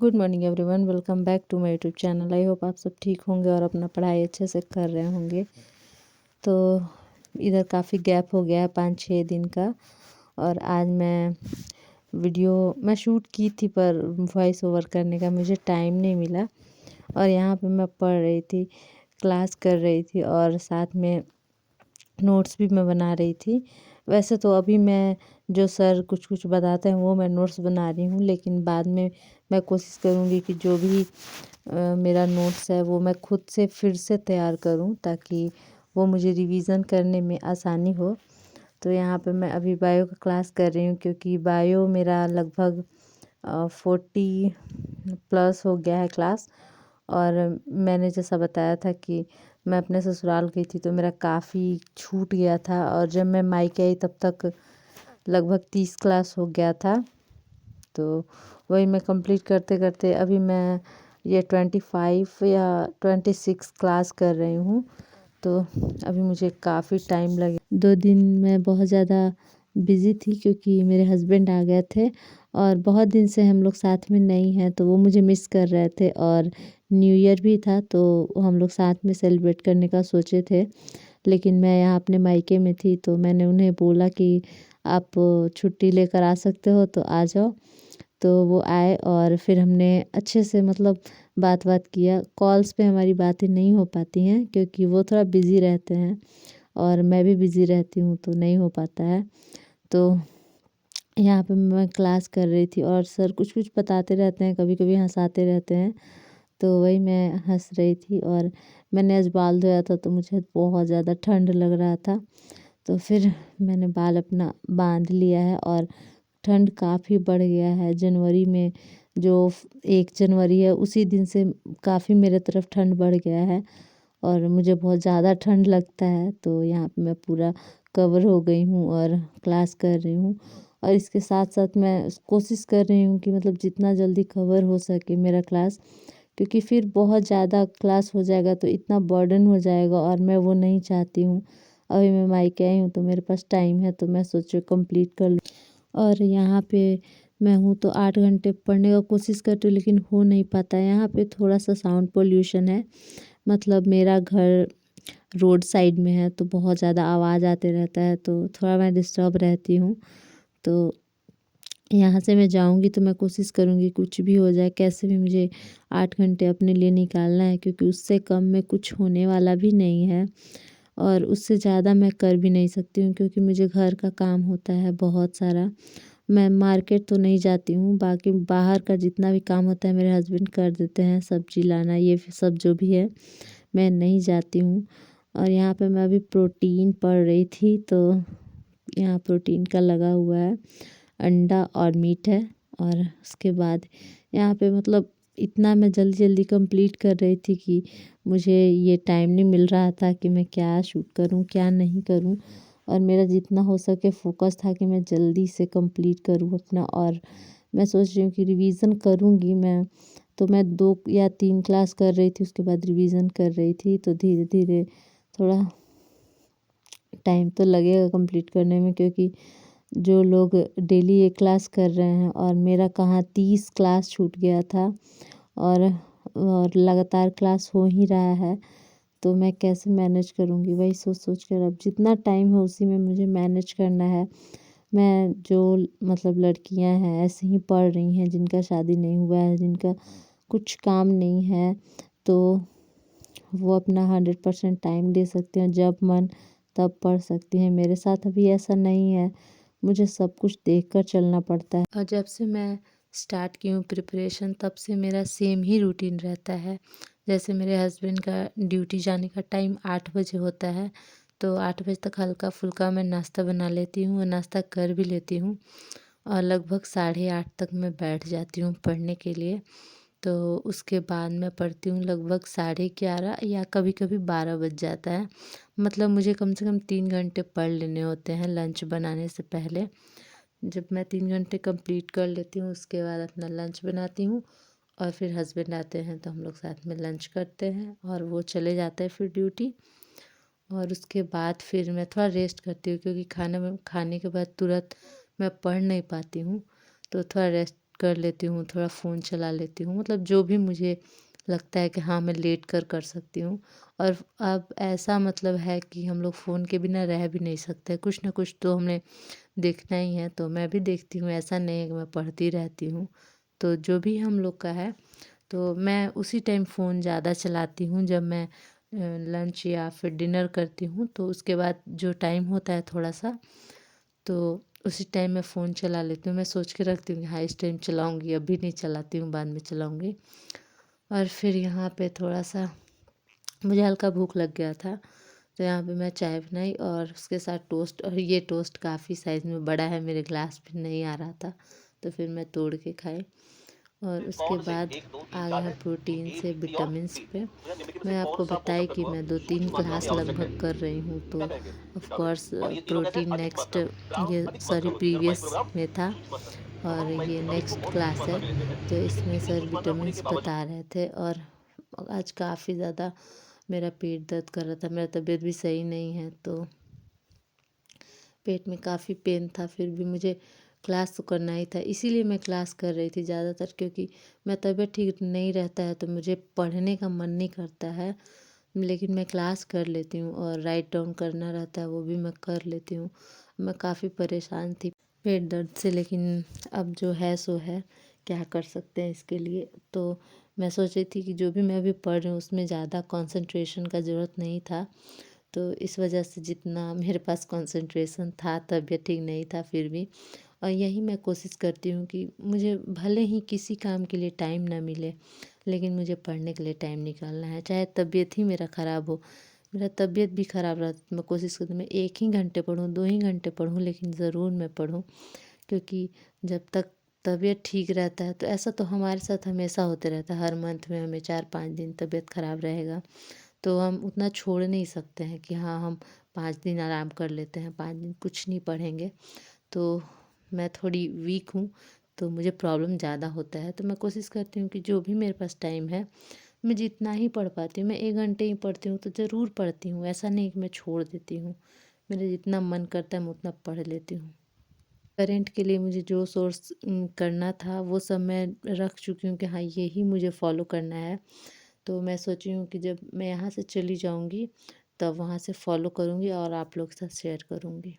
Good morning everyone, welcome back to my YouTube channel. I hope आप सब ठीक होंगे और अपना पढ़ाई अच्छे से कर रहे होंगे। तो इधर काफ़ी गैप हो गया है 5-6 दिन का, और आज मैं शूट की थी पर वॉइस ओवर करने का मुझे टाइम नहीं मिला। और यहाँ पे मैं पढ़ रही थी, क्लास कर रही थी और साथ में नोट्स भी मैं बना रही थी। वैसे तो अभी मैं जो सर कुछ कुछ बताते हैं वो मैं नोट्स बना रही हूँ, लेकिन बाद में मैं कोशिश करूँगी कि जो भी मेरा नोट्स है वो मैं खुद से फिर से तैयार करूँ, ताकि वो मुझे रिवीज़न करने में आसानी हो। तो यहाँ पे मैं अभी बायो का क्लास कर रही हूँ, क्योंकि बायो मेरा लगभग 40 प्लस हो गया है क्लास। और मैंने जैसा बताया था कि मैं अपने ससुराल गई थी तो मेरा काफ़ी छूट गया था, और जब मैं मायके आई तब तक लगभग 30 क्लास हो गया था। तो वही मैं कंप्लीट करते करते अभी मैं ये 25 या 26 क्लास कर रही हूँ। तो अभी मुझे काफ़ी टाइम लगे। 2 दिन मैं बहुत ज़्यादा बिज़ी थी, क्योंकि मेरे हस्बैंड आ गए थे और बहुत दिन से हम लोग साथ में नहीं हैं, तो वो मुझे मिस कर रहे थे। और न्यू ईयर भी था तो हम लोग साथ में सेलिब्रेट करने का सोचे थे, लेकिन मैं यहाँ अपने मायके में थी तो मैंने उन्हें बोला कि आप छुट्टी लेकर आ सकते हो तो आ जाओ। तो वो आए और फिर हमने अच्छे से मतलब बात किया। कॉल्स पे हमारी बातें नहीं हो पाती हैं, क्योंकि वो थोड़ा बिज़ी रहते हैं और मैं भी बिज़ी रहती हूँ, तो नहीं हो पाता है। तो यहाँ पे मैं क्लास कर रही थी और सर कुछ कुछ बताते रहते हैं, कभी कभी हंसाते रहते हैं। तो वही मैं हंस रही थी, और मैंने आज बाल धोया था तो मुझे बहुत ज़्यादा ठंड लग रहा था। तो फिर मैंने बाल अपना बांध लिया है, और ठंड काफ़ी बढ़ गया है। जनवरी में जो 1 जनवरी है उसी दिन से काफ़ी मेरे तरफ ठंड बढ़ गया है, और मुझे बहुत ज़्यादा ठंड लगता है। तो यहाँ पे मैं पूरा कवर हो गई हूँ और क्लास कर रही हूँ। और इसके साथ साथ मैं कोशिश कर रही हूँ कि मतलब जितना जल्दी कवर हो सके मेरा क्लास, क्योंकि फिर बहुत ज़्यादा क्लास हो जाएगा तो इतना बर्डन हो जाएगा, और मैं वो नहीं चाहती हूँ। अभी मैं मायके आई हूँ तो मेरे पास टाइम है, तो मैं सोचो कंप्लीट कर लूँ। और यहाँ पे मैं हूँ तो 8 घंटे पढ़ने का कोशिश करती हूँ, लेकिन हो नहीं पाता। यहाँ पे थोड़ा सा साउंड पोल्यूशन है, मतलब मेरा घर रोड साइड में है तो बहुत ज़्यादा आवाज़ आते रहता है, तो थोड़ा मैं डिस्टर्ब रहती हूँ। तो यहाँ से मैं जाऊँगी तो मैं कोशिश करूँगी कुछ भी हो जाए, कैसे भी मुझे 8 घंटे अपने लिए निकालना है, क्योंकि उससे कम में कुछ होने वाला भी नहीं है, और उससे ज़्यादा मैं कर भी नहीं सकती हूँ, क्योंकि मुझे घर का काम होता है बहुत सारा। मैं मार्केट तो नहीं जाती हूँ, बाकी बाहर का जितना भी काम होता है मेरे हस्बैंड कर देते हैं, सब्जी लाना ये सब जो भी है मैं नहीं जाती हूँ। और यहाँ पे मैं अभी प्रोटीन पढ़ रही थी, तो यहाँ प्रोटीन का लगा हुआ है, अंडा और मीट है। और उसके बाद यहाँ पे मतलब इतना मैं जल्दी जल्दी कंप्लीट कर रही थी कि मुझे ये टाइम नहीं मिल रहा था कि मैं क्या शूट करूँ क्या नहीं करूँ। और मेरा जितना हो सके फोकस था कि मैं जल्दी से कंप्लीट करूँ अपना। और मैं सोच रही हूँ कि रिवीज़न करूँगी मैं, तो मैं 2 या 3 क्लास कर रही थी, उसके बाद रिवीज़न कर रही थी। तो धीरे धीरे थोड़ा टाइम तो लगेगा कंप्लीट करने में, क्योंकि जो लोग डेली एक क्लास कर रहे हैं और मेरा कहाँ 30 क्लास छूट गया था, और लगातार क्लास हो ही रहा है। तो मैं कैसे मैनेज करूँगी, वही सोच सोच कर अब जितना टाइम है उसी में मुझे मैनेज करना है। मैं जो मतलब लड़कियां हैं ऐसे ही पढ़ रही हैं, जिनका शादी नहीं हुआ है, जिनका कुछ काम नहीं है, तो वो अपना 100% टाइम दे सकते हैं, जब मन तब पढ़ सकती हैं। मेरे साथ अभी ऐसा नहीं है, मुझे सब कुछ देखकर चलना पड़ता है। और जब से मैं स्टार्ट की हूँ प्रिपरेशन, तब से मेरा सेम ही रूटीन रहता है। जैसे मेरे हस्बैंड का ड्यूटी जाने का टाइम 8 बजे होता है, तो 8 बजे तक हल्का फुल्का मैं नाश्ता बना लेती हूँ और नाश्ता कर भी लेती हूँ, और लगभग 8:30 तक मैं बैठ जाती हूँ पढ़ने के लिए। तो उसके बाद मैं पढ़ती हूँ लगभग 11:30 या कभी कभी 12 बज जाता है। मतलब मुझे कम से कम 3 घंटे पढ़ लेने होते हैं लंच बनाने से पहले। जब मैं 3 घंटे कंप्लीट कर लेती हूँ उसके बाद अपना लंच बनाती हूँ, और फिर हस्बैंड आते हैं तो हम लोग साथ में लंच करते हैं, और वो चले जाते हैं फिर ड्यूटी। और उसके बाद फिर मैं थोड़ा रेस्ट करती हूँ, क्योंकि खाने के बाद तुरंत मैं पढ़ नहीं पाती हूँ, तो थोड़ा रेस्ट कर लेती हूँ, थोड़ा फ़ोन चला लेती हूँ, मतलब जो भी मुझे लगता है कि हाँ मैं लेट कर सकती हूँ। और अब ऐसा मतलब है कि हम लोग फ़ोन के बिना रह भी नहीं सकते, कुछ ना कुछ तो हमें देखना ही है। तो मैं भी देखती हूँ, ऐसा नहीं है कि मैं पढ़ती रहती हूँ। तो जो भी हम लोग का है, तो मैं उसी टाइम फ़ोन ज़्यादा चलाती हूँ जब मैं लंच या फिर डिनर करती हूँ। तो उसके बाद जो टाइम होता है थोड़ा सा, तो उसी टाइम मैं फ़ोन चला लेती हूँ। मैं सोच के रखती हूँ कि हाँ इस टाइम चलाऊँगी, अभी नहीं चलाती हूँ, बाद में चलाऊँगी। और फिर यहाँ पे थोड़ा सा मुझे हल्का भूख लग गया था, तो यहाँ पे मैं चाय बनाई और उसके साथ टोस्ट। और ये टोस्ट काफ़ी साइज़ में बड़ा है, मेरे ग्लास में नहीं आ रहा था, तो फिर मैं तोड़ के खाई। और उसके कौन से बाद 1, 2, 3, आ गए 4 हैं है? तो प्रोटीन ए, से बी, सी और विटामिन्स डी। पे। तो निम्नलिखित में मैं से कौन आपको सा बताई पोषक कि तत्व मैं 2-3 सूक्ष्म मात्रा में क्लास आवश्यक है? लगभग कर रही हूँ, क्या तो कहेंगे? Of vitamin. कोर्स और ये तीनों कैसे हैं? प्रोटीन अधिक नेक्स्ट मात्रा में। ग्राम ये अधिक मात्रा सॉरी होती है और प्रीवियस माइक्रोग्राम में था। सूक्ष्म मात्रा। अब और हम ये विटामिन को नेक्स्ट बहुत सूक्ष्म क्लास मात्रा है, में लेते हैं। तो इसमें इतनी सर सूक्ष्म मात्रा होने के विटामिन्स बावजूद बता रहे थे। और आज काफ़ी ज़्यादा मेरा पेट दर्द कर रहा था, मेरा तबीयत भी सही नहीं है, तो पेट में काफ़ी पेन था। फिर भी मुझे क्लास तो करना ही था, इसीलिए मैं क्लास कर रही थी ज़्यादातर, क्योंकि मैं तबीयत ठीक नहीं रहता है तो मुझे पढ़ने का मन नहीं करता है। लेकिन मैं क्लास कर लेती हूँ और राइट डाउन करना रहता है, वो भी मैं कर लेती हूँ। मैं काफ़ी परेशान थी पेट दर्द से, लेकिन अब जो है सो है, क्या कर सकते हैं इसके लिए। तो मैं सोच रही थी कि जो भी मैं अभी पढ़ रही हूँ उसमें ज़्यादा कंसंट्रेशन का ज़रूरत नहीं था, तो इस वजह से जितना मेरे पास कंसंट्रेशन था, तबीयत ठीक नहीं था फिर भी। और यही मैं कोशिश करती हूँ कि मुझे भले ही किसी काम के लिए टाइम ना मिले, लेकिन मुझे पढ़ने के लिए टाइम निकालना है, चाहे तबीयत ही मेरा ख़राब हो। मेरा तबीयत भी ख़राब रहता तो मैं कोशिश करती हूँ मैं 1 ही घंटे पढूँ, 2 ही घंटे पढूँ, लेकिन ज़रूर मैं पढूँ। क्योंकि जब तक तबीयत ठीक रहता है, तो ऐसा तो हमारे साथ हमेशा होते रहता है, हर मंथ में हमें 4-5 दिन तबीयत ख़राब रहेगा, तो हम उतना छोड़ नहीं सकते हैं कि हाँ हम 5 दिन आराम कर लेते हैं, 5 दिन कुछ नहीं पढ़ेंगे। तो मैं थोड़ी वीक हूँ, तो मुझे प्रॉब्लम ज़्यादा होता है, तो मैं कोशिश करती हूँ कि जो भी मेरे पास टाइम है, मैं जितना ही पढ़ पाती हूँ, मैं 1 घंटे ही पढ़ती हूँ तो ज़रूर पढ़ती हूँ, ऐसा नहीं कि मैं छोड़ देती हूँ। मेरा जितना मन करता है मैं उतना पढ़ लेती हूँ। करंट के लिए मुझे जो सोर्स करना था वो सब मैं रख चुकी हूँ कि हाँ यही मुझे फॉलो करना है। तो मैं सोची हूँ कि जब मैं यहाँ से चली जाऊँगी, तब वहाँ से फॉलो करूँगी और आप लोग के साथ शेयर करूँगी।